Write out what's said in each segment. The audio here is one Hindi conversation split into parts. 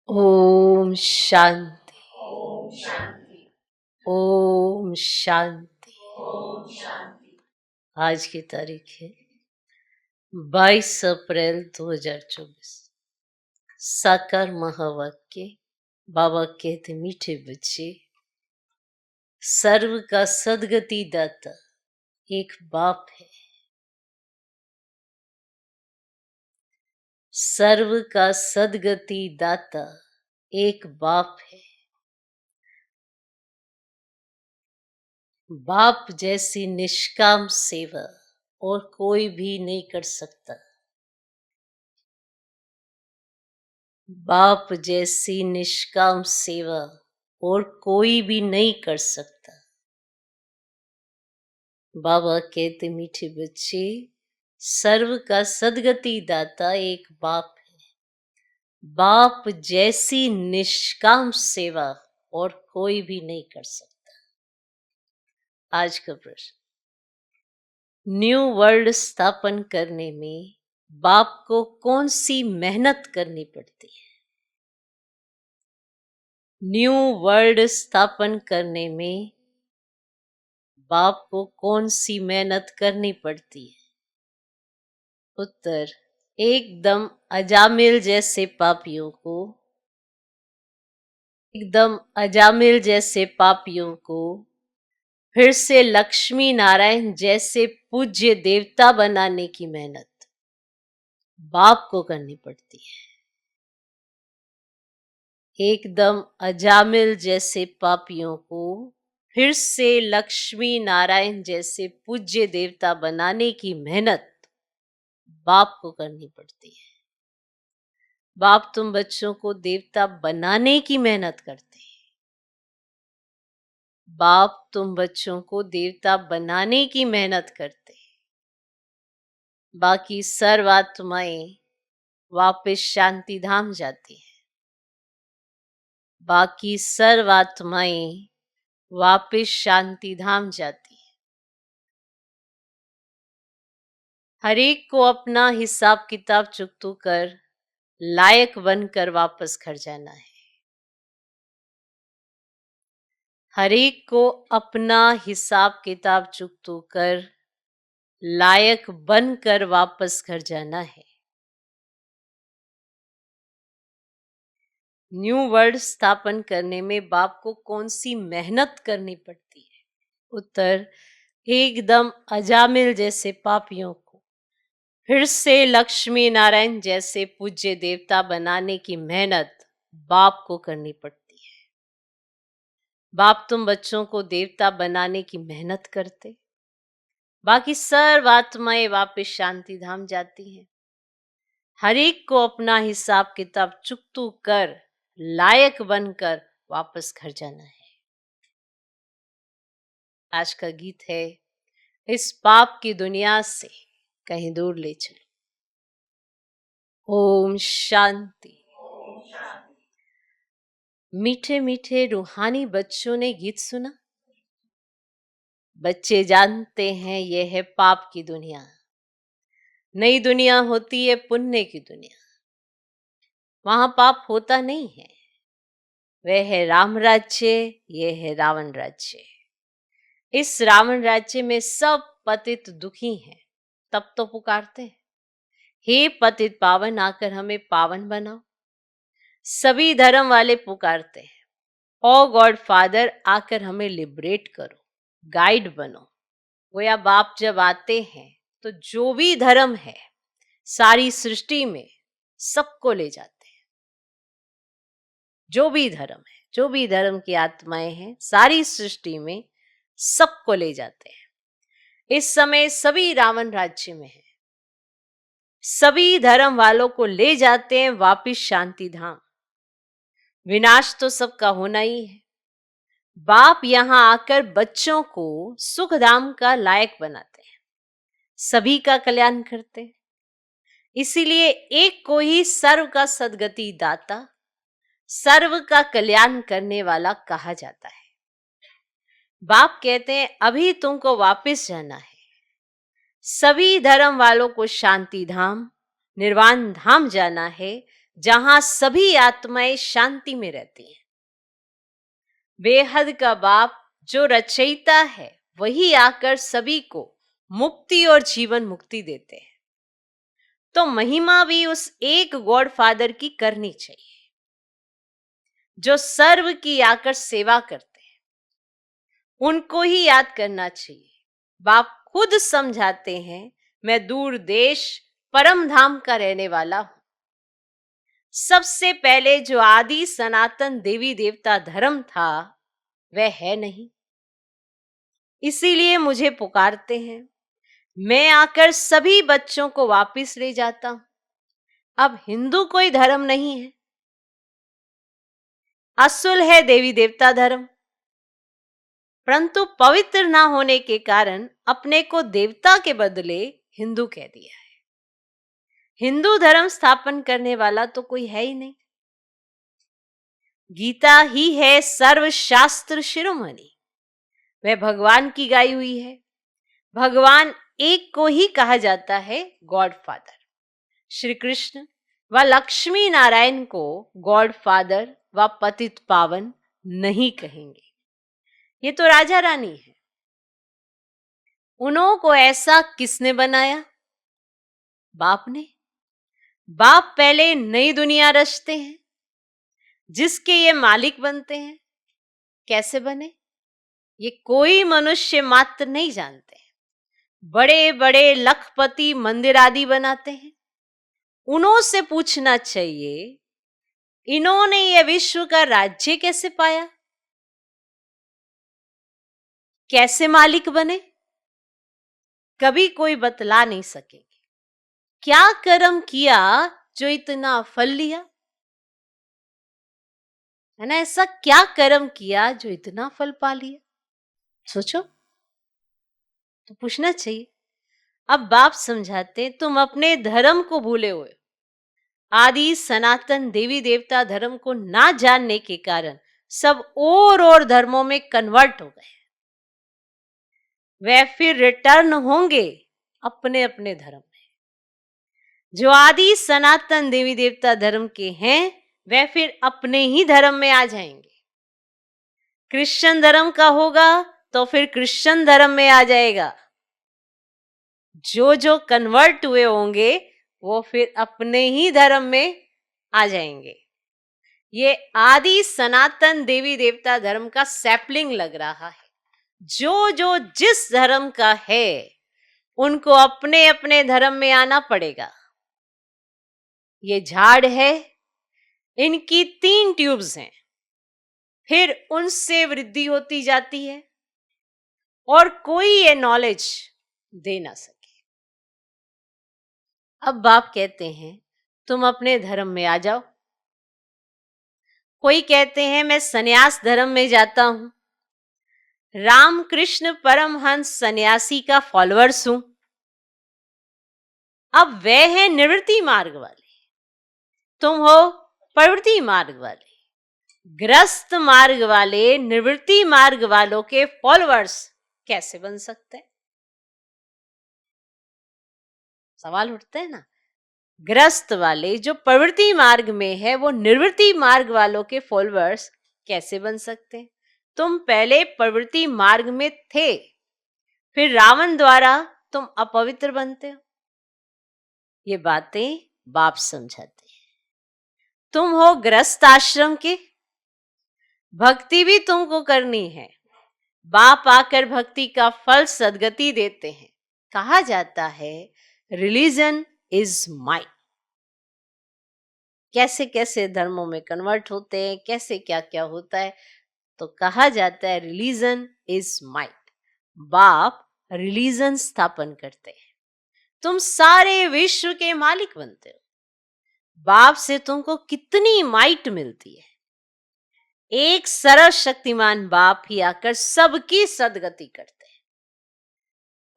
ओम शांति। ओम शांति। आज की तारीख है 22 अप्रैल 2024। साकार महावाक्य। बाबा कहते मीठे बच्चे, सर्व का सदगति दाता एक बाप है। सर्व का सदगति दाता एक बाप है। बाप जैसी निष्काम सेवा और कोई भी नहीं कर सकता। बाप जैसी निष्काम सेवा और कोई भी नहीं कर सकता। बाबा कहते मीठे बच्चे, सर्व का सदगति दाता एक बाप है। बाप जैसी निष्काम सेवा और कोई भी नहीं कर सकता। आज का प्रश्न, न्यू वर्ल्ड स्थापन करने में बाप को कौन सी मेहनत करनी पड़ती है? न्यू वर्ल्ड स्थापन करने में बाप को कौन सी मेहनत करनी पड़ती है? उत्तर, एकदम अजामिल जैसे पापियों को फिर से लक्ष्मी नारायण जैसे पूज्य देवता बनाने की मेहनत बाप को करनी पड़ती है। एकदम अजामिल जैसे पापियों को फिर से लक्ष्मी नारायण जैसे पूज्य देवता बनाने की मेहनत बाप को करनी पड़ती है। बाप तुम बच्चों को देवता बनाने की मेहनत करते हैं। बाप तुम बच्चों को देवता बनाने की मेहनत करते हैं। बाकी सर्व आत्माएं वापिस शांति धाम जाती है। बाकी सर्व आत्माएं वापिस शांति धाम जाती है। हर एक को अपना हिसाब किताब चुकतू कर लायक बनकर वापस घर जाना है। हर एक को अपना हिसाब किताब चुकतू कर लायक बनकर वापस घर जाना है। न्यू वर्ल्ड स्थापन करने में बाप को कौन सी मेहनत करनी पड़ती है? उत्तर, एकदम अजामिल जैसे पापियों को फिर से लक्ष्मी नारायण जैसे पूज्य देवता बनाने की मेहनत बाप को करनी पड़ती है। बाप तुम बच्चों को देवता बनाने की मेहनत करते, बाकी सर्व आत्माएं वापिस शांति धाम जाती हैं। हर एक को अपना हिसाब किताब चुकतू कर लायक बनकर वापस घर जाना है। आज का गीत है, इस पाप की दुनिया से कहीं दूर ले चलो। ओम शांति। मीठे मीठे रूहानी बच्चों ने गीत सुना। बच्चे जानते हैं यह है पाप की दुनिया। नई दुनिया होती है पुण्य की दुनिया। वहां पाप होता नहीं है। वह है राम राज्य, यह है रावण राज्य। इस रावण राज्य में सब पतित दुखी हैं, तब तो पुकारते हैं, हे पतित पावन आकर हमें पावन बनाओ। सभी धर्म वाले पुकारते हैं, ओ गॉड फादर आकर हमें लिबरेट करो, गाइड बनो। गोया बाप जब आते हैं तो जो भी धर्म है सारी सृष्टि में सबको ले जाते हैं। जो भी धर्म है, जो भी धर्म की आत्माएं हैं, सारी सृष्टि में सबको ले जाते हैं। इस समय सभी रावण राज्य में है। सभी धर्म वालों को ले जाते हैं वापिस शांति धाम। विनाश तो सबका होना ही है। बाप यहां आकर बच्चों को सुख धाम का लायक बनाते हैं, सभी का कल्याण करते हैं। इसीलिए एक को ही सर्व का सदगति दाता, सर्व का कल्याण करने वाला कहा जाता है। बाप कहते हैं अभी तुमको वापस जाना है। सभी धर्म वालों को शांति धाम, निर्वाण धाम जाना है, जहां सभी आत्माएं शांति में रहती हैं। बेहद का बाप जो रचयिता है वही आकर सभी को मुक्ति और जीवन मुक्ति देते हैं। तो महिमा भी उस एक गॉड फादर की करनी चाहिए जो सर्व की आकर सेवा करते हैं। उनको ही याद करना चाहिए। बाप खुद समझाते हैं, मैं दूर देश परम धाम का रहने वाला हूं। सबसे पहले जो आदि सनातन देवी देवता धर्म था वह है नहीं, इसीलिए मुझे पुकारते हैं। मैं आकर सभी बच्चों को वापिस ले जाता हूं। अब हिंदू कोई धर्म नहीं है, असुल है देवी देवता धर्म, परंतु पवित्र ना होने के कारण अपने को देवता के बदले हिंदू कह दिया है। हिंदू धर्म स्थापन करने वाला तो कोई है ही नहीं। गीता ही है सर्वशास्त्र शिरोमणि, वह भगवान की गाई हुई है। भगवान एक को ही कहा जाता है गॉड फादर। श्री कृष्ण व लक्ष्मी नारायण को गॉड फादर व पतित पावन नहीं कहेंगे। ये तो राजा रानी है। उन्हों को ऐसा किसने बनाया? बाप ने। बाप पहले नई दुनिया रचते हैं जिसके ये मालिक बनते हैं। कैसे बने ये कोई मनुष्य मात्र नहीं जानते। बड़े बड़े लखपति मंदिर आदि बनाते हैं। उन्हों से पूछना चाहिए, इन्होंने ये विश्व का राज्य कैसे पाया? कैसे मालिक बने? कभी कोई बतला नहीं सकेंगे। क्या कर्म किया जो इतना फल लिया? है ना, ऐसा क्या कर्म किया जो इतना फल पा लिया? सोचो, तो पूछना चाहिए। अब बाप समझाते, तुम अपने धर्म को भूले हुए, आदि सनातन देवी देवता धर्म को ना जानने के कारण सब और धर्मों में कन्वर्ट हो गए। वे फिर रिटर्न होंगे अपने अपने धर्म में। जो आदि सनातन देवी देवता धर्म के हैं वे फिर अपने ही धर्म में आ जाएंगे। क्रिश्चियन धर्म का होगा तो फिर क्रिश्चियन धर्म में आ जाएगा। जो जो कन्वर्ट हुए होंगे वो फिर अपने ही धर्म में आ जाएंगे। ये आदि सनातन देवी देवता धर्म का सैपलिंग लग रहा है। जो जो जिस धर्म का है उनको अपने अपने धर्म में आना पड़ेगा। ये झाड़ है, इनकी 3 ट्यूब्स हैं, फिर उनसे वृद्धि होती जाती है और कोई ये नॉलेज दे ना सके। अब बाप कहते हैं तुम अपने धर्म में आ जाओ। कोई कहते हैं मैं सन्यास धर्म में जाता हूं, रामकृष्ण परमहंस सन्यासी का फॉलोअर्स हूं। अब वे हैं निवृत्ति मार्ग वाले, तुम हो प्रवृत्ति मार्ग वाले। ग्रस्त मार्ग वाले निवृत्ति मार्ग वालों के फॉलोअर्स कैसे बन सकते हैं? सवाल उठते हैं ना। ग्रस्त वाले जो प्रवृत्ति मार्ग में है वो निवृत्ति मार्ग वालों के फॉलोअर्स कैसे बन सकते हैं? तुम पहले प्रवृत्ति मार्ग में थे, फिर रावण द्वारा तुम अपवित्र बनते हो। ये बातें बाप समझाते हैं। तुम हो ग्रस्त आश्रम के, भक्ति भी तुमको करनी है। बाप आकर भक्ति का फल सद्गति देते हैं। कहा जाता है रिलीजन इज माइट। कैसे कैसे धर्मों में कन्वर्ट होते हैं, कैसे क्या क्या होता है, तो कहा जाता है रिलीजन इज माइट। बाप रिलीजन स्थापन करते हैं। तुम सारे विश्व के मालिक बनते हो। बाप से तुमको कितनी माइट मिलती है। एक सर्वशक्तिमान बाप ही आकर सबकी सदगति करते हैं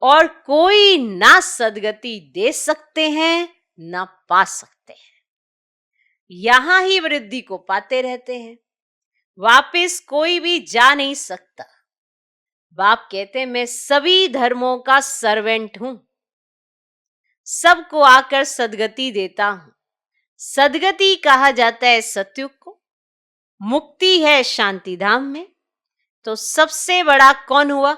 और कोई ना सदगति दे सकते हैं ना पा सकते हैं। यहां ही वृद्धि को पाते रहते हैं, वापिस कोई भी जा नहीं सकता। बाप कहते हैं मैं सभी धर्मों का सर्वेंट हूं, सबको आकर सदगति देता हूं। सदगति कहा जाता है सतयुग को, मुक्ति है शांति धाम में। तो सबसे बड़ा कौन हुआ?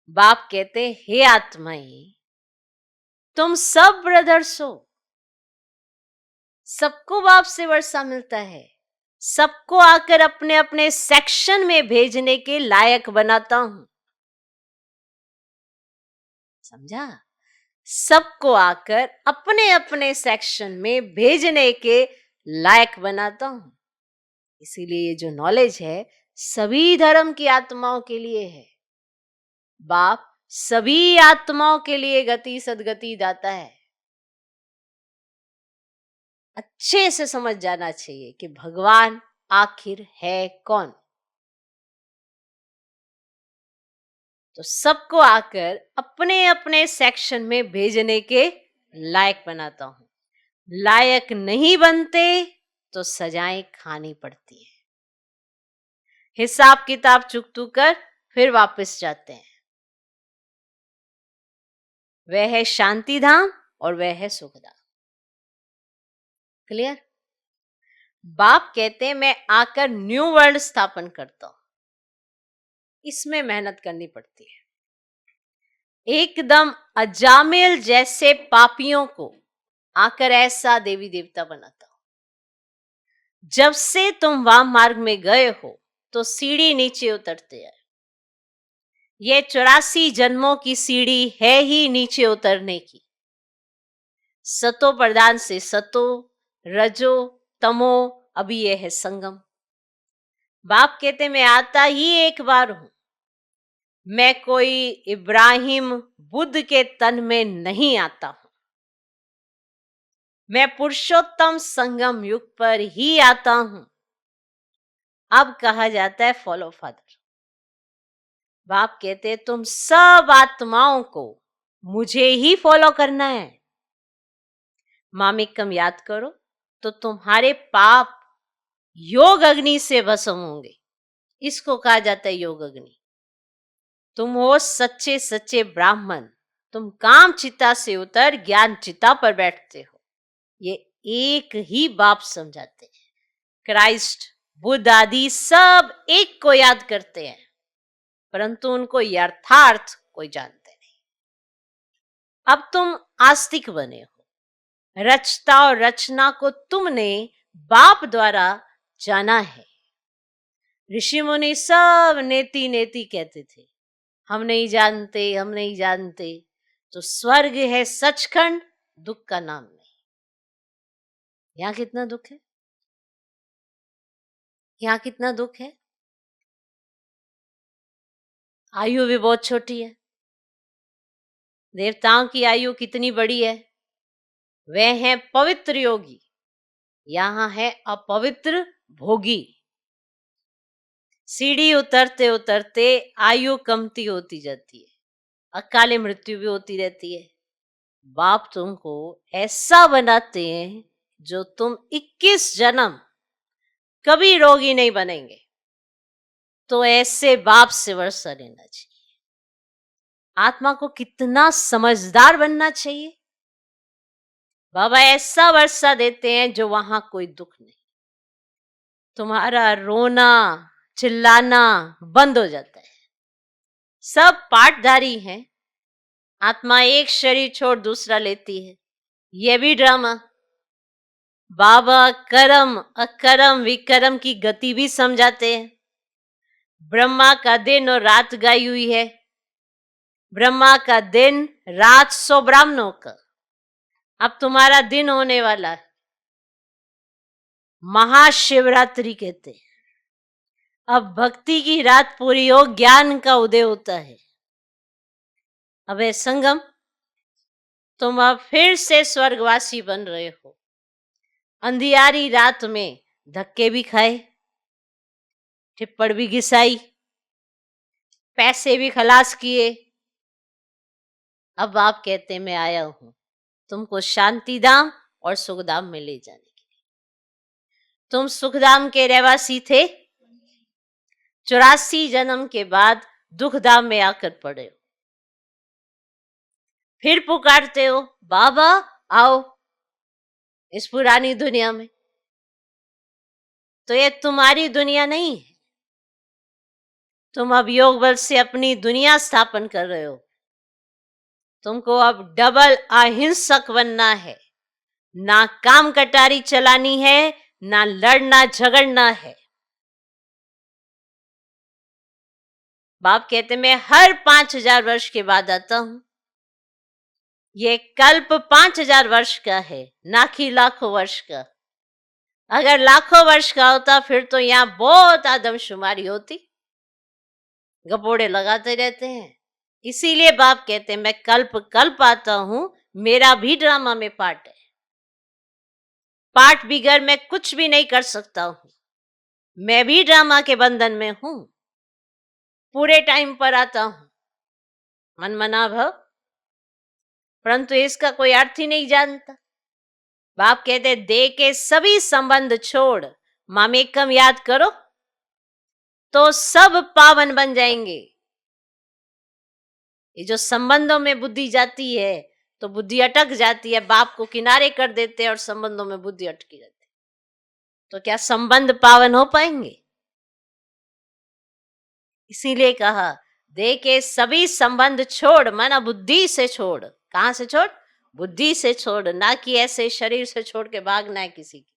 बाप कहते, हे आत्माएं, तुम सब ब्रदर्स हो, सबको बाप से वर्षा मिलता है, सबको आकर अपने अपने सेक्शन में भेजने के लायक बनाता हूं। समझा? सबको आकर अपने अपने सेक्शन में भेजने के लायक बनाता हूं। इसीलिए ये जो नॉलेज है सभी धर्म की आत्माओं के लिए है। बाप सभी आत्माओं के लिए गति सदगति दाता है। अच्छे से समझ जाना चाहिए कि भगवान आखिर है कौन। तो सबको आकर अपने अपने सेक्शन में भेजने के लायक बनाता हूं। लायक नहीं बनते तो सजाएं खानी पड़ती है, हिसाब किताब चुकतू कर फिर वापस जाते हैं। वह है शांति धाम और वह है सुख धाम। क्लियर? बाप कहते हैं मैं आकर न्यू वर्ल्ड स्थापन करता हूं। इसमें मेहनत करनी पड़ती है। एकदम अजामिल जैसे पापियों को आकर ऐसा देवी देवता बनाता हूं। जब से तुम वाम मार्ग में गए हो तो सीढ़ी नीचे उतरते हैं। ये 84 जन्मों की सीढ़ी है ही नीचे उतरने की। सतो प्रधान से सतो, रजो, तमो, अभी यह है संगम। बाप कहते मैं आता ही एक बार हूं। मैं कोई इब्राहिम बुद्ध के तन में नहीं आता हूं। मैं पुरुषोत्तम संगम युग पर ही आता हूं। अब कहा जाता है फॉलो फादर। बाप कहते तुम सब आत्माओं को मुझे ही फॉलो करना है। मामिकम याद करो तो तुम्हारे पाप योग अग्नि से भस्म होंगे। इसको कहा जाता है योग अग्नि। तुम हो सच्चे सच्चे ब्राह्मण, तुम काम चिता से उतर ज्ञान चिता पर बैठते हो। ये एक ही बाप समझाते हैं। क्राइस्ट, बुद्ध आदि सब एक को याद करते हैं, परंतु उनको यथार्थ कोई जानते नहीं। अब तुम आस्तिक बने हो। रचता और रचना को तुमने बाप द्वारा जाना है। ऋषि मुनि सब नेति नेति कहते थे, हम नहीं जानते, हम नहीं जानते। तो स्वर्ग है सचखंड, दुख का नाम नहीं। यहां कितना दुख है, यहां कितना दुख है। आयु भी बहुत छोटी है। देवताओं की आयु कितनी बड़ी है। वे हैं पवित्र योगी, यहां है अपवित्र भोगी। सीढ़ी उतरते उतरते आयु कमती होती जाती है, अकाले मृत्यु भी होती रहती है। बाप तुमको ऐसा बनाते हैं जो तुम 21 जन्म कभी रोगी नहीं बनेंगे। तो ऐसे बाप से वर्षा लेना चाहिए। आत्मा को कितना समझदार बनना चाहिए। बाबा ऐसा वर्षा देते हैं जो वहां कोई दुख नहीं। तुम्हारा रोना चिल्लाना बंद हो जाता है। सब पाठधारी हैं। आत्मा एक शरीर छोड़ दूसरा लेती है, यह भी ड्रामा। बाबा कर्म अकर्म विकर्म की गति भी समझाते हैं। ब्रह्मा का दिन और रात गाई हुई है। ब्रह्मा का दिन, रात 100 ब्राह्मणों का। अब तुम्हारा दिन होने वाला है। महाशिवरात्रि कहते हैं। अब भक्ति की रात पूरी हो, ज्ञान का उदय होता है। अब है संगम। तुम अब फिर से स्वर्गवासी बन रहे हो। अंधियारी रात में धक्के भी खाए, ठिप्पड़ भी घिसाई, पैसे भी खलास किए। अब आप कहते मैं आया हूं तुमको शांति धाम और सुखधाम में ले जाने के लिए। तुम सुखधाम के रहवासी थे, 84 जन्म के बाद दुखधाम में आकर पड़े हो। फिर पुकारते हो बाबा आओ, इस पुरानी दुनिया में। तो ये तुम्हारी दुनिया नहीं है। तुम अब योग बल से अपनी दुनिया स्थापन कर रहे हो। तुमको अब डबल अहिंसक बनना है। ना काम कटारी चलानी है, ना लड़ना झगड़ना है। बाप कहते मैं हर 5000 वर्ष के बाद आता हूं। ये कल्प 5000 वर्ष का है, ना कि लाखों वर्ष का। अगर लाखों वर्ष का होता फिर तो यहां बहुत आदमशुमारी होती। गपोड़े लगाते रहते हैं। इसीलिए बाप कहते हैं मैं कल्प कल्प आता हूं। मेरा भी ड्रामा में पार्ट है। पार्ट बिगर मैं कुछ भी नहीं कर सकता हूं। मैं भी ड्रामा के बंधन में हूं। पूरे टाइम पर आता हूं, मन मना भव, परंतु इसका कोई अर्थ ही नहीं जानता। बाप कहते दे के सभी संबंध छोड़ मामेकम याद करो तो सब पावन बन जाएंगे। ये जो संबंधों में बुद्धि जाती है तो बुद्धि अटक जाती है। बाप को किनारे कर देते हैं और संबंधों में बुद्धि अटकी रहती है। तो क्या संबंध पावन हो पाएंगे? इसीलिए कहा दे के सभी संबंध छोड़, माना बुद्धि से छोड़। कहां से छोड़? बुद्धि से छोड़, ना कि ऐसे शरीर से छोड़ के भागना है किसी की।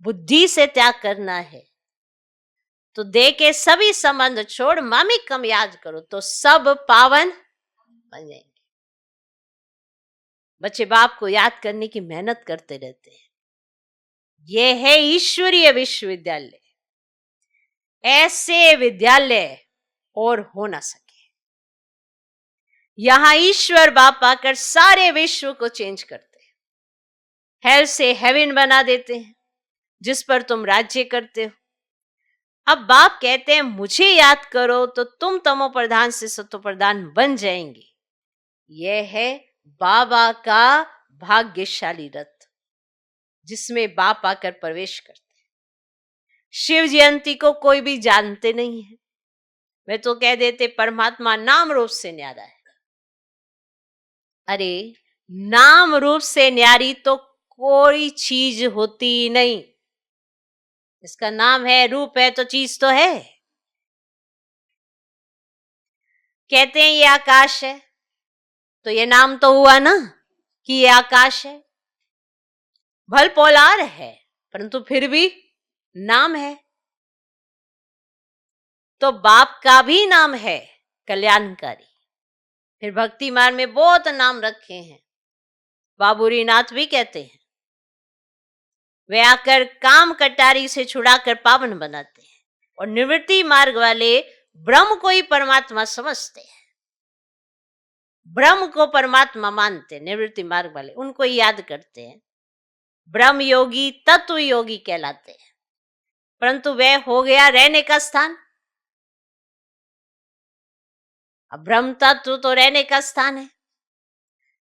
बुद्धि से त्याग करना है। तो दे के सभी संबंध छोड़ मामिकम याद करो तो सब पावन बन जाएंगे। बच्चे बाप को याद करने की मेहनत करते रहते हैं। यह है ईश्वरीय विश्वविद्यालय। ऐसे विद्यालय और हो ना सके। यहां ईश्वर बाप आकर सारे विश्व को चेंज करते हैं। हेल से हेवन बना देते हैं, जिस पर तुम राज्य करते हो। अब बाप कहते हैं मुझे याद करो तो तुम तमो प्रधान से सतो प्रधान बन जाएंगे। यह है बाबा का भाग्यशाली रथ, जिसमें बाप आकर प्रवेश करते हैं। शिव जयंती को कोई भी जानते नहीं है। वे तो कह देते परमात्मा नाम रूप से न्यारा है। अरे नाम रूप से न्यारी तो कोई चीज होती नहीं। इसका नाम है, रूप है, तो चीज तो है। कहते हैं ये आकाश है, तो ये नाम तो हुआ ना कि ये आकाश है। भल पोलार है, परंतु फिर भी नाम है। तो बाप का भी नाम है कल्याणकारी। फिर भक्ति मार्ग में बहुत नाम रखे हैं। बाबूरी नाथ भी कहते हैं वे आकर काम कटारी से छुड़ाकर पावन बनाते हैं। और निवृत्ति मार्ग वाले ब्रह्म को ही परमात्मा समझते हैं। ब्रह्म को परमात्मा मानते, निवृत्ति मार्ग वाले उनको याद करते हैं। ब्रह्म योगी तत्व योगी कहलाते हैं। परंतु वह हो गया रहने का स्थान। अब ब्रह्म तत्व तो रहने का स्थान है,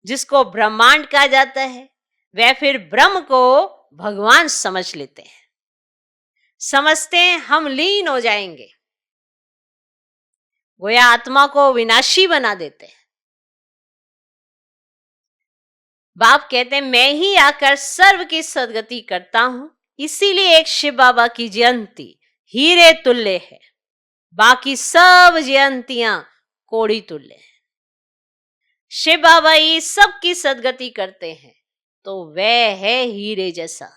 जिसको ब्रह्मांड कहा जाता है। वह फिर ब्रह्म को भगवान समझ लेते हैं। समझते हैं हम लीन हो जाएंगे, गोया आत्मा को विनाशी बना देते हैं। बाप कहते हैं मैं ही आकर सर्व की सदगति करता हूं। इसीलिए एक शिव बाबा की जयंती हीरे तुल्य है, बाकी सब जयंतियां कोड़ी तुल्य है। शिव बाबा ही सबकी सदगति करते हैं, तो वह है हीरे जैसा।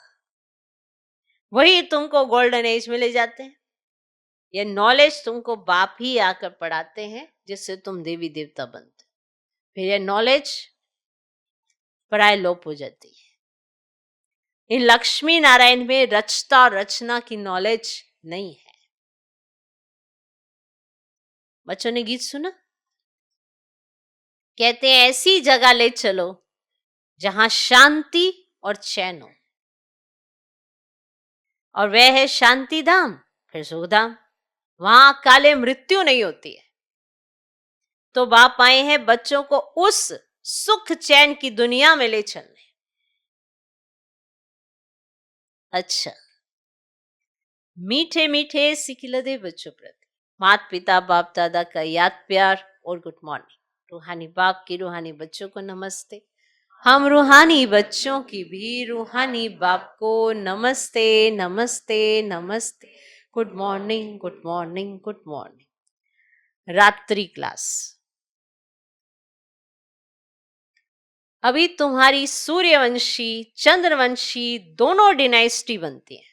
वही तुमको गोल्डन एज में ले जाते हैं। ये नॉलेज तुमको बाप ही आकर पढ़ाते हैं, जिससे तुम देवी देवता बनते। फिर ये नॉलेज पराय लोप हो जाती है। इन लक्ष्मी नारायण में रचता और रचना की नॉलेज नहीं है। बच्चों ने गीत सुना? कहते हैं ऐसी जगह ले चलो जहां शांति और चैन हो, और वह है शांति धाम, फिर सुख धाम। वहां काले मृत्यु नहीं होती है। तो बाप आए हैं बच्चों को उस सुख चैन की दुनिया में ले चलने। अच्छा, मीठे मीठे सिखिलदे बच्चों प्रति माता पिता बाप दादा का याद प्यार और गुड मॉर्निंग। रूहानी बाप की रूहानी बच्चों को नमस्ते। हम रूहानी बच्चों की भी रूहानी बाप को नमस्ते नमस्ते नमस्ते। Good morning good morning good morning. रात्रि क्लास। अभी तुम्हारी सूर्यवंशी चंद्रवंशी दोनों डिनाइस्टी बनती है,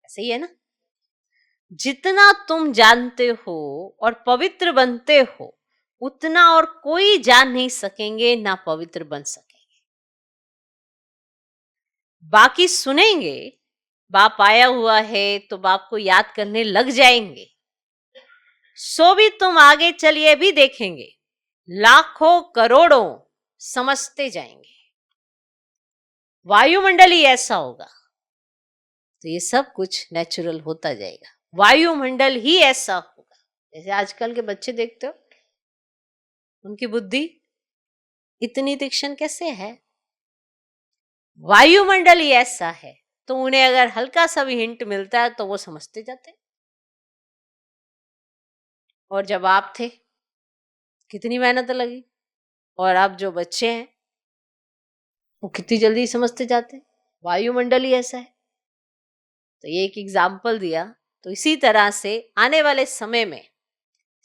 ऐसे ही है ना। जितना तुम जानते हो और पवित्र बनते हो, उतना और कोई जान नहीं सकेंगे, ना पवित्र बन सकेंगे। बाकी सुनेंगे, बाप आया हुआ है तो बाप को याद करने लग जाएंगे, सो भी तुम आगे चलिए भी देखेंगे, लाखों करोड़ों समझते जाएंगे। वायुमंडल ही ऐसा होगा तो ये सब कुछ नेचुरल होता जाएगा। वायुमंडल ही ऐसा होगा। जैसे आजकल के बच्चे देखते हो, उनकी बुद्धि इतनी तीक्ष्ण कैसे है? वायुमंडल ही ऐसा है, तो उन्हें अगर हल्का सा भी हिंट मिलता है तो वो समझते जाते हैं। और जब आप थे, कितनी मेहनत लगी, और अब जो बच्चे हैं वो कितनी जल्दी समझते जाते हैं। वायुमंडल ही ऐसा है। तो ये एक एग्जाम्पल दिया। तो इसी तरह से आने वाले समय में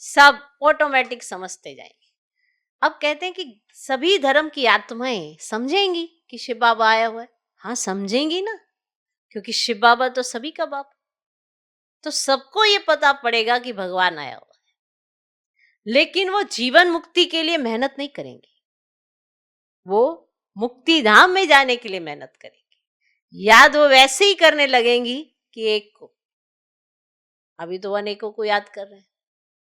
सब ऑटोमेटिक समझते जाएंगे। अब कहते हैं कि सभी धर्म की आत्माएं समझेंगी कि शिव बाबा आया हुआ है। हाँ, समझेंगी ना, क्योंकि शिव बाबा तो सभी का बाप। तो सबको ये पता पड़ेगा कि भगवान आया हुआ है, लेकिन वो जीवन मुक्ति के लिए मेहनत नहीं करेंगे, वो मुक्ति धाम में जाने के लिए मेहनत करेंगे। याद वो वैसे ही करने लगेंगी कि एक को, अभी तो अनेकों को याद कर रहे हैं,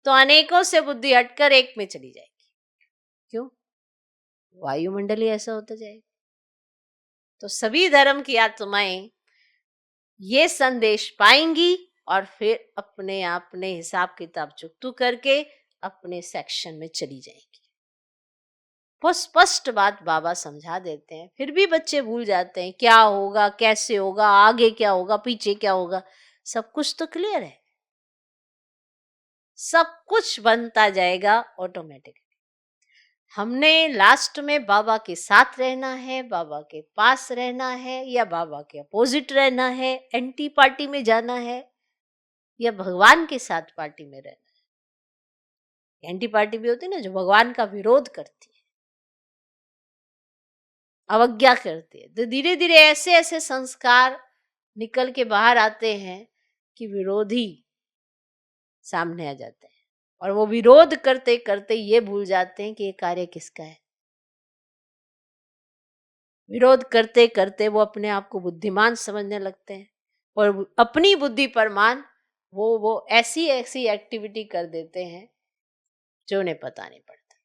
तो अनेकों से बुद्धि हटकर एक में चली जाएगी। क्यों? वायुमंडल ही ऐसा होता जाएगा। तो सभी धर्म की आत्माएं ये संदेश पाएंगी और फिर अपने अपने हिसाब किताब चुकतू करके अपने सेक्शन में चली जाएंगी। वो स्पष्ट बात बाबा समझा देते हैं, फिर भी बच्चे भूल जाते हैं क्या होगा, कैसे होगा, आगे क्या होगा, पीछे क्या होगा। सब कुछ तो क्लियर है, सब कुछ बनता जाएगा ऑटोमेटिक। हमने लास्ट में बाबा के साथ रहना है, बाबा के पास रहना है, या बाबा के अपोजिट रहना है, एंटी पार्टी में जाना है, या भगवान के साथ पार्टी में रहना है। एंटी पार्टी भी होती है ना, जो भगवान का विरोध करती है, अवज्ञा करती है। तो धीरे धीरे ऐसे ऐसे संस्कार निकल के बाहर आते हैं कि विरोधी सामने आ जाते हैं, और वो विरोध करते करते ये भूल जाते हैं कि ये कार्य किसका है। विरोध करते करते वो अपने आप को बुद्धिमान समझने लगते हैं, और अपनी बुद्धि पर मान वो ऐसी ऐसी एक्टिविटी कर देते हैं जो उन्हें पता नहीं पड़ता।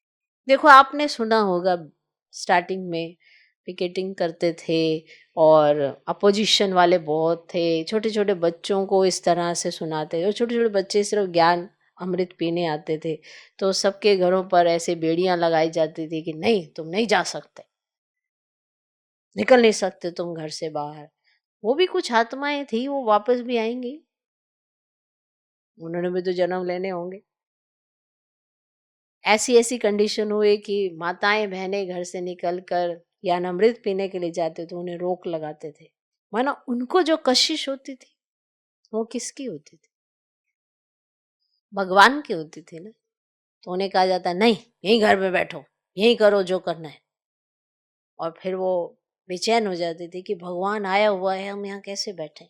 देखो, आपने सुना होगा स्टार्टिंग में पिकेटिंग करते थे और अपोजिशन वाले बहुत थे, छोटे छोटे बच्चों को इस तरह से सुनाते, और छोटे छोटे बच्चे सिर्फ ज्ञान अमृत पीने आते थे, तो सबके घरों पर ऐसे बेड़ियां लगाई जाती थी कि नहीं, तुम नहीं जा सकते, निकल नहीं सकते तुम घर से बाहर। वो भी कुछ आत्माएं थी, वो वापस भी आएंगी, उन्होंने भी तो जन्म लेने होंगे। ऐसी ऐसी कंडीशन हुई कि माताएं बहनें घर से निकलकर ज्ञान अमृत पीने के लिए जाते तो उन्हें रोक लगाते थे, माना उनको जो कशिश होती थी वो किसकी होती थी? भगवान की होती थी ना। तो उन्हें कहा जाता नहीं, यहीं घर में बैठो, यहीं करो जो करना है। और फिर वो बेचैन हो जाती थी कि भगवान आया हुआ है, हम यहाँ कैसे बैठे।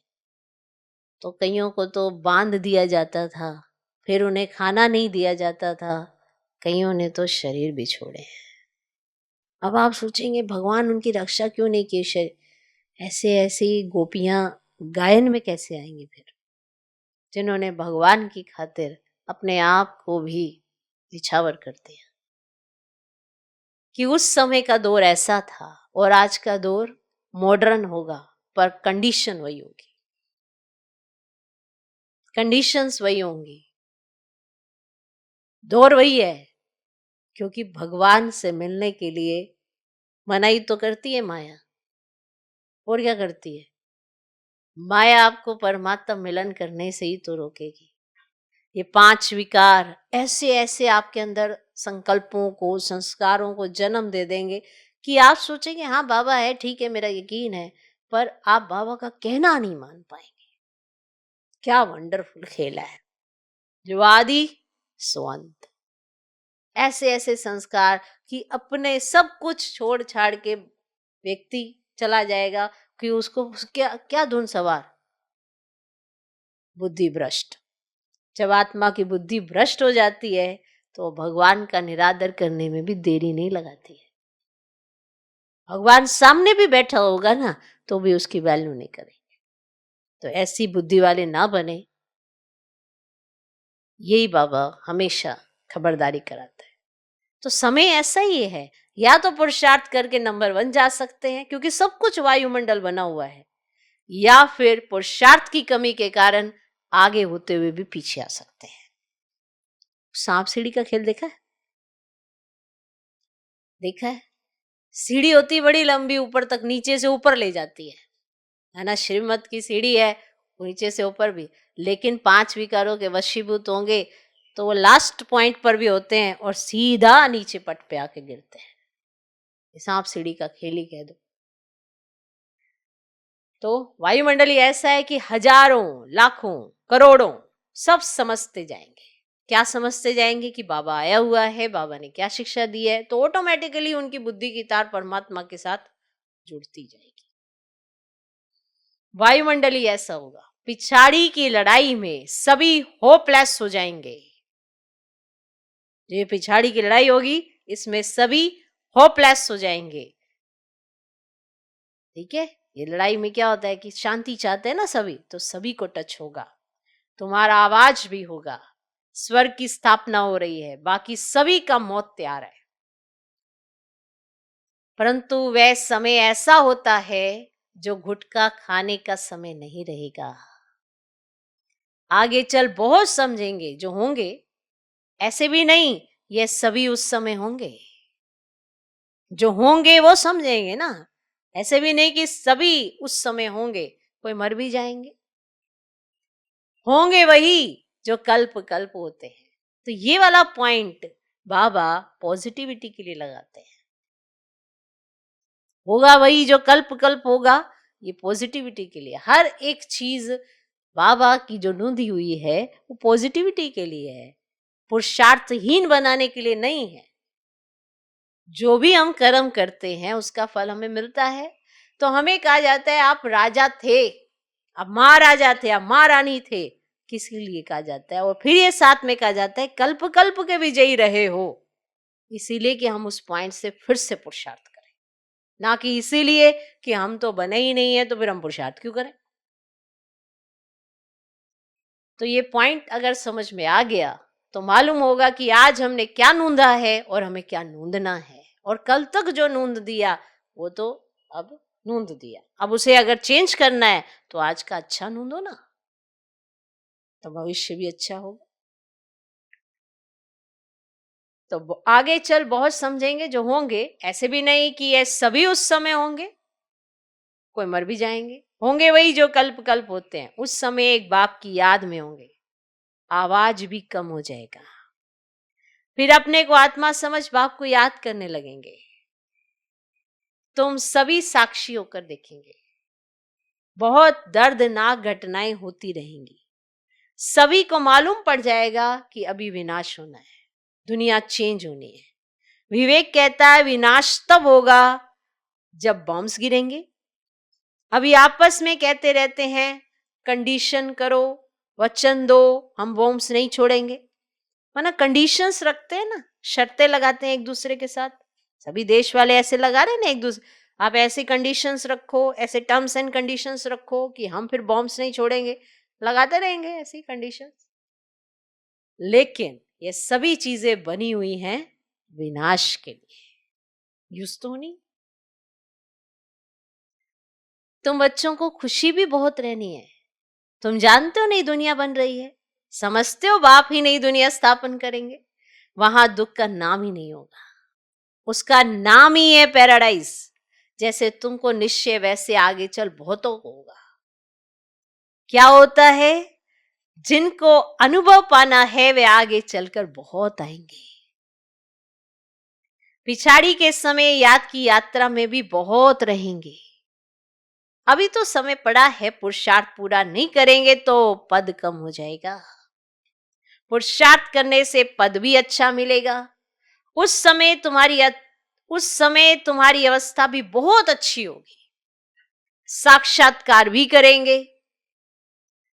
तो कईयों को तो बांध दिया जाता था, फिर उन्हें खाना नहीं दिया जाता था, कईयों ने तो शरीर भी छोड़े। अब आप सोचेंगे भगवान उनकी रक्षा क्यों नहीं की? ऐसे ऐसी गोपियां गायन में कैसे आएंगी फिर, जिन्होंने भगवान की खातिर अपने आप को भी निछावर कर दिया। कि उस समय का दौर ऐसा था और आज का दौर मॉडर्न होगा, पर कंडीशन वही होगी, कंडीशंस वही होंगी, दौर वही है। क्योंकि भगवान से मिलने के लिए मनाही तो करती है माया, और क्या करती है? माया आपको परमात्मा मिलन करने से ही तो रोकेगी। ये 5 विकार ऐसे ऐसे आपके अंदर संकल्पों को, संस्कारों को जन्म दे देंगे कि आप सोचेंगे हाँ बाबा है, ठीक है, मेरा यकीन है, पर आप बाबा का कहना नहीं मान पाएंगे। क्या वंडरफुल खेला है। जो आदि सो अंत, ऐसे ऐसे संस्कार कि अपने सब कुछ छोड़ छाड़ के व्यक्ति चला जाएगा कि उसको क्या क्या धुन सवार, बुद्धि भ्रष्ट। जब आत्मा की बुद्धि भ्रष्ट हो जाती है तो वो भगवान का निरादर करने में भी देरी नहीं लगाती है। भगवान सामने भी बैठा होगा ना तो भी उसकी वैल्यू नहीं करेंगे। तो ऐसी बुद्धि वाले ना बने, यही बाबा हमेशा खबरदारी कराता है। तो समय ऐसा ही है, या तो पुरुषार्थ करके नंबर 1 जा सकते हैं क्योंकि सब कुछ वायुमंडल बना हुआ है, या फिर पुरुषार्थ की कमी के कारण आगे होते हुए भी पीछे आ सकते हैं। सांप सीढ़ी का खेल देखा है? देखा है? सीढ़ी होती बड़ी लंबी, ऊपर तक, नीचे से ऊपर ले जाती है ना। श्रीमत की सीढ़ी है, वो नीचे से ऊपर भी, लेकिन 5 विकारों के वशीभूत होंगे तो वो लास्ट पॉइंट पर भी होते हैं और सीधा नीचे पट पे आके गिरते हैं। सांप सीढ़ी का खेल ही कह दो। तो वायुमंडल ही ऐसा है कि हजारों, लाखों, करोड़ों सब समझते जाएंगे। क्या समझते जाएंगे? कि बाबा आया हुआ है, बाबा ने क्या शिक्षा दी है, तो ऑटोमेटिकली उनकी बुद्धि की तार परमात्मा के साथ जुड़ती जाएगी। वायुमंडल ही ऐसा होगा, पिछाड़ी की लड़ाई में सभी होपलेस हो जाएंगे। ये पिछाड़ी की लड़ाई होगी, इसमें सभी होपलेस हो जाएंगे। ठीक है, ये लड़ाई में क्या होता है कि शांति चाहते हैं ना सभी, तो सभी को टच होगा, तुम्हारा आवाज भी होगा, स्वर्ग की स्थापना हो रही है, बाकी सभी का मौत तैयार है। परंतु वह समय ऐसा होता है जो गुटखा खाने का समय नहीं रहेगा। आगे चल बहुत समझेंगे जो होंगे, ऐसे भी नहीं ये सभी उस समय होंगे। जो होंगे वो समझेंगे ना, ऐसे भी नहीं कि सभी उस समय होंगे, कोई मर भी जाएंगे। होंगे वही जो कल्प कल्प होते हैं। तो ये वाला पॉइंट बाबा पॉजिटिविटी के लिए लगाते हैं। होगा वही जो कल्प कल्प होगा, ये पॉजिटिविटी के लिए। हर एक चीज बाबा की जो नूंधी हुई है वो पॉजिटिविटी के लिए है, पुरुषार्थहीन बनाने के लिए नहीं है। जो भी हम कर्म करते हैं उसका फल हमें मिलता है। तो हमें कहा जाता है आप राजा थे, आप महाराजा थे, आप महारानी थे, किसके लिए कहा जाता है? और फिर ये साथ में कहा जाता है कल्प कल्प के विजयी रहे हो, इसीलिए कि हम उस पॉइंट से फिर से पुरुषार्थ करें, ना कि इसीलिए कि हम तो बने ही नहीं है तो फिर हम पुरुषार्थ क्यों करें। तो ये पॉइंट अगर समझ में आ गया तो मालूम होगा कि आज हमने क्या नूंदा है और हमें क्या नूंदना है, और कल तक जो नूंद दिया वो तो अब नूंद दिया, अब उसे अगर चेंज करना है तो आज का अच्छा नूंदो ना, तो भविष्य भी अच्छा होगा। तो आगे चल बहुत समझेंगे जो होंगे, ऐसे भी नहीं कि ये सभी उस समय होंगे, कोई मर भी जाएंगे। होंगे वही जो कल्प कल्प होते हैं, उस समय एक बाप की याद में होंगे, आवाज भी कम हो जाएगा, फिर अपने को आत्मा समझ बाप को याद करने लगेंगे। तुम सभी साक्षी होकर देखेंगे, बहुत दर्दनाक घटनाएं होती रहेंगी, सभी को मालूम पड़ जाएगा कि अभी विनाश होना है, दुनिया चेंज होनी है। विवेक कहता है विनाश तब होगा जब बॉम्ब्स गिरेंगे। अभी आपस में कहते रहते हैं कंडीशन करो, वचन दो, हम बॉम्ब्स नहीं छोड़ेंगे, माना कंडीशंस रखते हैं ना, शर्तें लगाते हैं एक दूसरे के साथ। सभी देश वाले ऐसे लगा रहे हैं ना एक दूसरे, आप ऐसे कंडीशंस रखो, ऐसे टर्म्स एंड कंडीशंस रखो कि हम फिर बॉम्ब्स नहीं छोड़ेंगे, लगाते रहेंगे ऐसी कंडीशंस। लेकिन ये सभी चीजें बनी हुई हैं विनाश के लिए, यूज तो नहीं। तुम बच्चों को खुशी भी बहुत रहनी है, तुम जानते हो नई दुनिया बन रही है, समझते हो बाप ही नई दुनिया स्थापन करेंगे, वहां दुख का नाम ही नहीं होगा, उसका नाम ही है पैराडाइज। जैसे तुमको निश्चय वैसे आगे चल बहुतों को होगा। क्या होता है? जिनको अनुभव पाना है वे आगे चलकर बहुत आएंगे। पिछाड़ी के समय याद की यात्रा में भी बहुत रहेंगे। अभी तो समय पड़ा है, पुरुषार्थ पूरा नहीं करेंगे तो पद कम हो जाएगा। पुरुषार्थ करने से पद भी अच्छा मिलेगा। उस समय तुम्हारी अवस्था भी बहुत अच्छी होगी। साक्षात्कार भी करेंगे।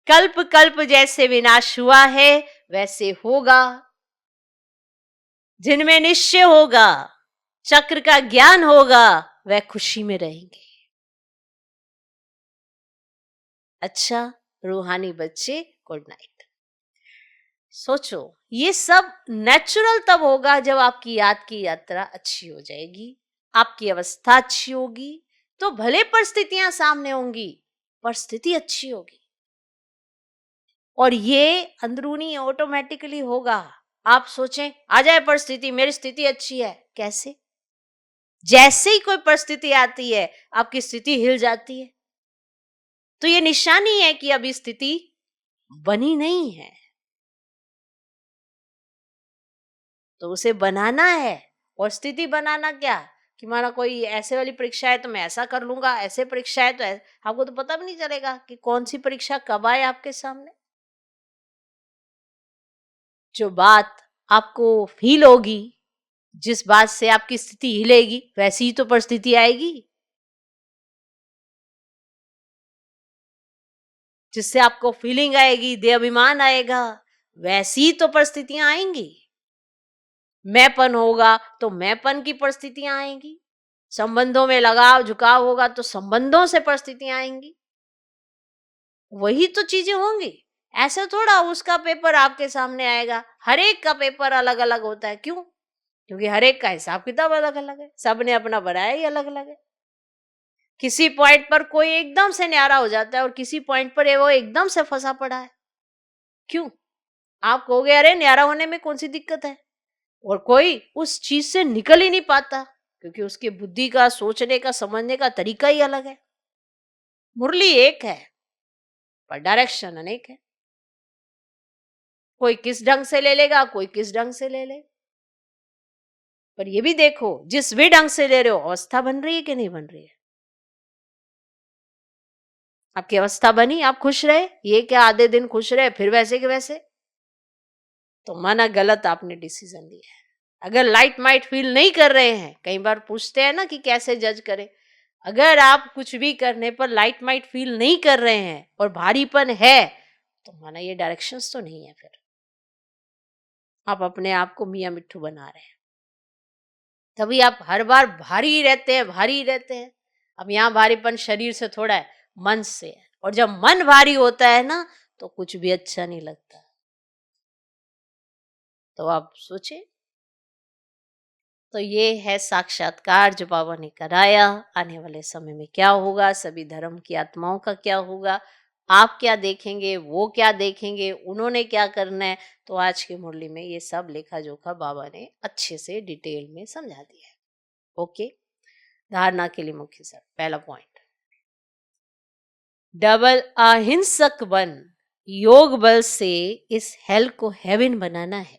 कल्प कल्प जैसे विनाश हुआ है वैसे होगा। जिनमें निश्चय होगा, चक्र का ज्ञान होगा, वह खुशी में रहेंगे। अच्छा रूहानी बच्चे, गुड नाइट। सोचो, ये सब नेचुरल तब होगा जब आपकी याद की यात्रा अच्छी हो जाएगी, आपकी अवस्था अच्छी होगी। तो भले परिस्थितियां सामने होंगी, परिस्थिति अच्छी होगी और ये अंदरूनी ऑटोमेटिकली होगा। आप सोचें, आ जाए परिस्थिति, मेरी स्थिति अच्छी है, कैसे? जैसे ही कोई परिस्थिति आती है आपकी स्थिति हिल जाती है। तो ये निशानी है कि अभी स्थिति बनी नहीं है, तो उसे बनाना है। और स्थिति बनाना क्या कि माना कोई ऐसे वाली परीक्षा है तो मैं ऐसा कर लूंगा, ऐसे परीक्षा है तो आपको तो पता भी नहीं चलेगा कि कौन सी परीक्षा कब आए आपके सामने। जो बात आपको फील होगी, जिस बात से आपकी स्थिति हिलेगी, वैसी ही तो परिस्थिति आएगी। जिससे आपको फीलिंग आएगी, देहाभिमान आएगा, वैसी ही तो परिस्थितियां आएंगी। मैंपन होगा तो मैंपन की परिस्थितियां आएंगी। संबंधों में लगाव झुकाव होगा तो संबंधों से परिस्थितियां आएंगी। वही तो चीजें होंगी। ऐसे थोड़ा उसका पेपर आपके सामने आएगा। हर एक का पेपर अलग अलग होता है। क्यों? क्योंकि हर एक का हिसाब किताब अलग अलग है, सबने अपना बनाया ही अलग अलग है। किसी पॉइंट पर कोई एकदम से न्यारा हो जाता है और किसी पॉइंट पर वो एकदम से फंसा पड़ा है। क्यों? आप कहोगे अरे न्यारा होने में कौन सी दिक्कत है, और कोई उस चीज से निकल ही नहीं पाता क्योंकि उसकी बुद्धि का, सोचने का, समझने का तरीका ही अलग है। मुरली एक है पर डायरेक्शन अनेक है। कोई किस ढंग से ले लेगा, कोई किस ढंग से ले ले। पर ये भी देखो, जिस भी ढंग से ले रहे हो अवस्था बन रही है कि नहीं बन रही है? आपकी अवस्था बनी, आप खुश रहे? ये क्या आधे दिन खुश रहे फिर वैसे के वैसे? तो माना गलत आपने डिसीजन लिया है। अगर लाइट माइट फील नहीं कर रहे हैं, कई बार पूछते हैं ना कि कैसे जज करें। अगर आप कुछ भी करने पर लाइट माइट फील नहीं कर रहे हैं और भारीपन है, तो माना ये डायरेक्शंस तो नहीं है। फिर आप अपने आप को मियाँ मिट्ठू बना रहे हैं। तभी आप हर बार भारी ही रहते हैं, भारी ही रहते हैं। अब यहाँ भारीपन शरीर से थोड़ा है, मन से है। और जब मन भारी होता है ना, तो कुछ भी अच्छा नहीं लगता। तो आप सोचे, तो ये है साक्षात्कार जो बाबा ने कराया। आने वाले समय में क्या होगा, सभी धर्म की आत्माओं का क्या होगा, आप क्या देखेंगे, वो क्या देखेंगे, उन्होंने क्या करना है। तो आज की मुरली में ये सब लेखा जोखा बाबा ने अच्छे से डिटेल में समझा दिया है। ओके, धारणा के लिए मुख्य सर पहला पॉइंट, डबल अहिंसक बन, योग बल से इस हेल को हेवन बनाना है।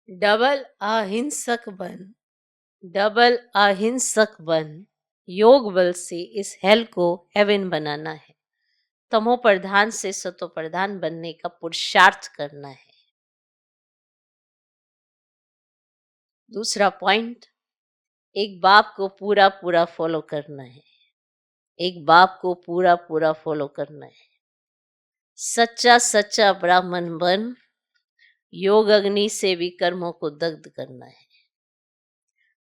डबल अहिंसक बन, डबल अहिंसक बन, योग बल से इस हेल को हेवन बनाना है। तमो प्रधान से सतो प्रधान बनने का पुरुषार्थ करना है। दूसरा पॉइंट, एक बाप को पूरा पूरा फॉलो करना है। एक बाप को पूरा पूरा फॉलो करना है। सच्चा सच्चा ब्राह्मण बन, योग अग्नि से भी कर्मों को दग्ध करना है।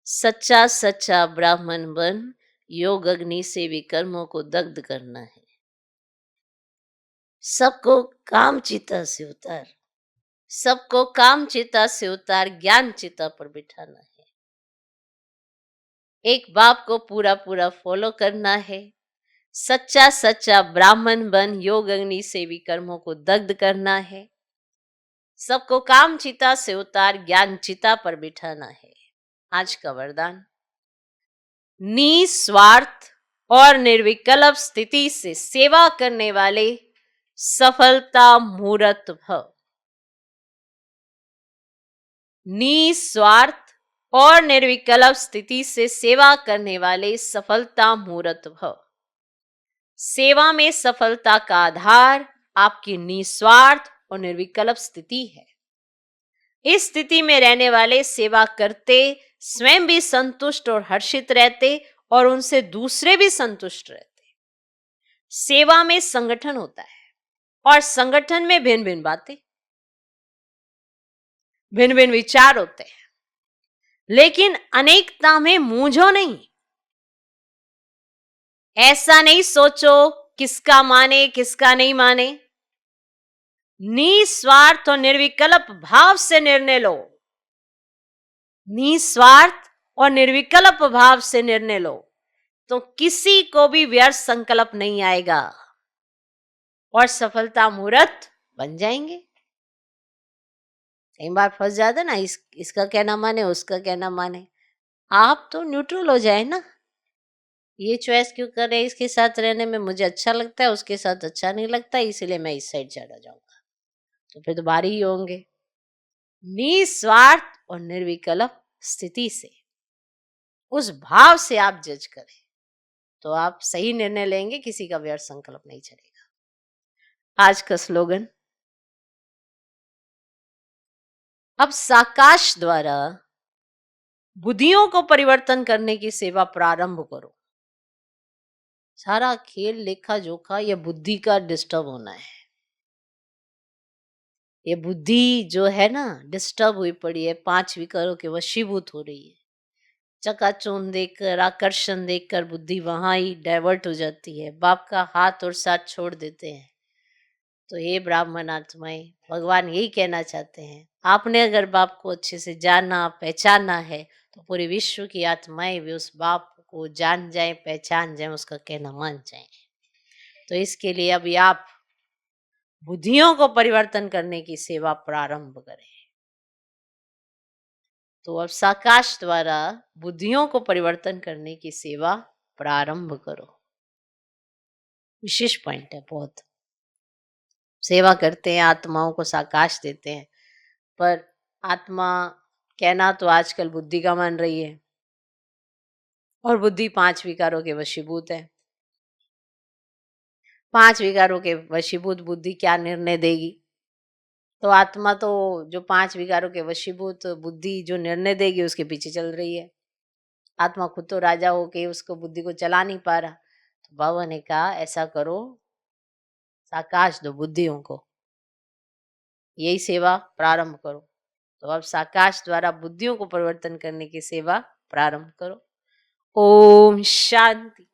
सच्चा सच्चा ब्राह्मण बन, योग अग्नि से भी कर्मों को दग्ध करना है। सबको काम चिता से उतार, सबको काम चिता से उतार, ज्ञान चिता पर बिठाना है। एक बाप को पूरा पूरा फॉलो करना है। सच्चा सच्चा ब्राह्मण बन, योग अग्नि से भी कर्मों को दग्ध करना है। सबको काम चिता से उतार, ज्ञान चिता पर बिठाना है। आज का वरदान, निस्वार्थ और निर्विकल्प स्थिति से सेवा करने वाले सफलता मूर्त भव। निस्वार्थ और निर्विकल्प स्थिति से सेवा करने वाले सफलता मूर्त भव। सेवा में सफलता का आधार आपकी निस्वार्थ और निर्विकल्प स्थिति है। इस स्थिति में रहने वाले सेवा करते स्वयं भी संतुष्ट और हर्षित रहते और उनसे दूसरे भी संतुष्ट रहते। सेवा में संगठन होता है और संगठन में भिन्न भिन्न बातें, भिन्न भिन्न विचार होते हैं, लेकिन अनेकता में मूंझो नहीं। ऐसा नहीं सोचो किसका माने किसका नहीं माने। निस्वार्थ और निर्विकल्प भाव से निर्णय लो। निस्वार्थ और निर्विकल्प भाव से निर्णय लो तो किसी को भी व्यर्थ संकल्प नहीं आएगा और सफलता मूर्त बन जाएंगे। कई बार फंस जाता ना, इसका कहना माने उसका कहना माने। आप तो न्यूट्रल हो जाए ना, ये चॉइस क्यों कर रहे हैं, इसके साथ रहने में मुझे अच्छा लगता है, उसके साथ अच्छा नहीं लगता, इसलिए मैं इस साइड चला जाऊंगा, तो फिर तो बारी ही होंगे। निस्वार्थ और निर्विकल्प स्थिति से, उस भाव से आप जज करें तो आप सही निर्णय लेंगे, किसी का व्यर्थ संकल्प नहीं चलेगा। आज का स्लोगन, अब साकाश द्वारा बुद्धियों को परिवर्तन करने की सेवा प्रारंभ करो। सारा खेल लेखा जोखा ये बुद्धि का डिस्टर्ब होना है। ये बुद्धि जो है ना डिस्टर्ब हुई पड़ी है, 5 विकारों के वशीभूत हो रही है। चकाचौंध देखकर, आकर्षण देखकर बुद्धि वहां ही डाइवर्ट हो जाती है, बाप का हाथ और साथ छोड़ देते हैं। तो ये ब्राह्मण आत्माएं, भगवान यही कहना चाहते हैं, आपने अगर बाप को अच्छे से जाना पहचाना है तो पूरे विश्व की आत्माएं भी उस बाप को जान जाए, पहचान जाए, उसका कहना मान जाए। तो इसके लिए अभी आप बुद्धियों को परिवर्तन करने की सेवा प्रारंभ करें। तो अब साकाश द्वारा बुद्धियों को परिवर्तन करने की सेवा प्रारंभ करो। विशेष पॉइंट है बहुत। सेवा करते हैं, आत्माओं को साकाश देते हैं, पर आत्मा कहना तो आजकल बुद्धि का मान रही है और बुद्धि 5 विकारों के वशीभूत है। 5 विकारों के वशीभूत बुद्धि क्या निर्णय देगी? तो आत्मा तो जो 5 विकारों के वशीभूत बुद्धि जो निर्णय देगी उसके पीछे चल रही है। आत्मा खुद तो राजा होके उसको बुद्धि को चला नहीं पा रहा। तो बाबा ने कहा ऐसा करो, साकाश दो बुद्धियों को, यही सेवा प्रारंभ करो। तो अब साकाश द्वारा बुद्धियों को परिवर्तन करने की सेवा प्रारंभ करो। ओम शांति।